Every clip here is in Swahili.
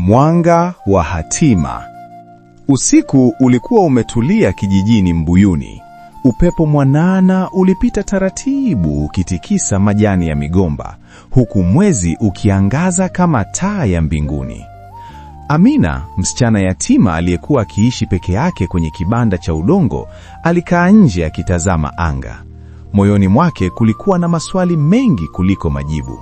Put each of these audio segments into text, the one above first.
Mwanga wa hatima. Usiku ulikuwa umetulia kijijini Mbuyuni. Upepo mwanana ulipita taratibu ukitikisa majani ya migomba, huku mwezi ukiangaza kama taa ya mbinguni. Amina, msichana yatima aliyekuwa akiishi peke yake kwenye kibanda cha udongo, alikaa nje akitazama anga. Moyoni mwake kulikuwa na maswali mengi kuliko majibu.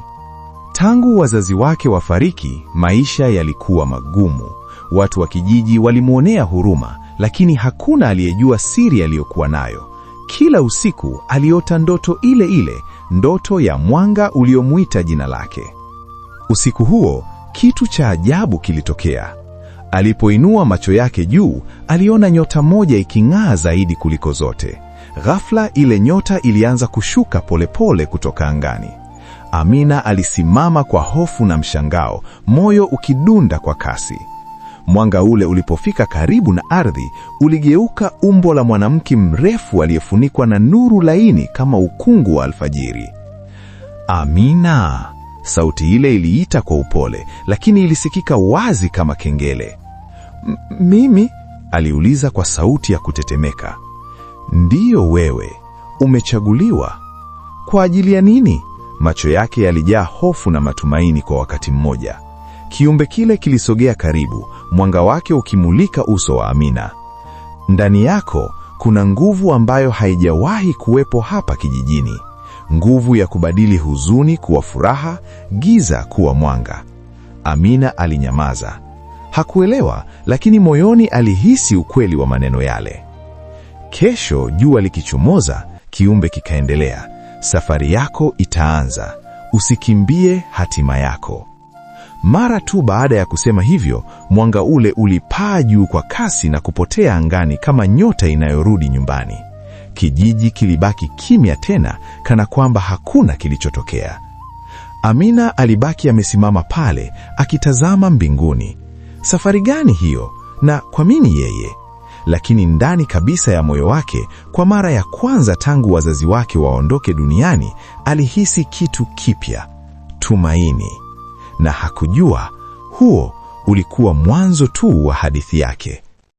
Tangu wazazi wake wafariki, maisha yalikuwa magumu. Watu wa kijiji walimuonea huruma, lakini hakuna aliyejua siri aliyokuwa nayo. Kila usiku aliota ndoto ile ile, ndoto ya mwanga uliomuita jina lake. Usiku huo, kitu cha ajabu kilitokea. Alipoinua macho yake juu, aliona nyota moja iking'aa zaidi kuliko zote. Ghafla ile nyota ilianza kushuka polepole kutoka angani. Amina alisimama kwa hofu na mshangao, moyo ukidunda kwa kasi. Mwanga ule ulipofika karibu na ardhi, uligeuka umbo la mwanamke mrefu aliyefunikwa na nuru laini kama ukungu wa alfajiri. Amina! Sauti ile iliita kwa upole, lakini ilisikika wazi kama kengele. Mimi? Aliuliza kwa sauti ya kutetemeka. Ndiyo wewe, umechaguliwa. Kwa ajili ya nini? Macho yake yalijaa hofu na matumaini kwa wakati mmoja. Kiumbe kile kilisogea karibu, mwanga wake ukimulika uso wa Amina. Ndani yako kuna nguvu ambayo haijawahi kuwepo hapa kijijini. Nguvu ya kubadili huzuni kuwa furaha, giza kuwa mwanga. Amina alinyamaza. Hakuelewa, lakini moyoni alihisi ukweli wa maneno yale. Kesho jua likichomoza, kiumbe kikaendelea. Safari yako itaanza. Usikimbie hatima yako. Mara tu baada ya kusema hivyo, mwanga ule ulipaa juu kwa kasi na kupotea angani kama nyota inayorudi nyumbani. Kijiji kilibaki kimya tena, kana kwamba hakuna kilichotokea. Amina alibaki amesimama pale, akitazama mbinguni. Safari gani hiyo? Na kwa nini yeye? Lakini ndani kabisa ya moyo wake, kwa mara ya kwanza tangu wazazi wake waondoke duniani, alihisi kitu kipya: tumaini. Na hakujua huo ulikuwa mwanzo tu wa hadithi yake.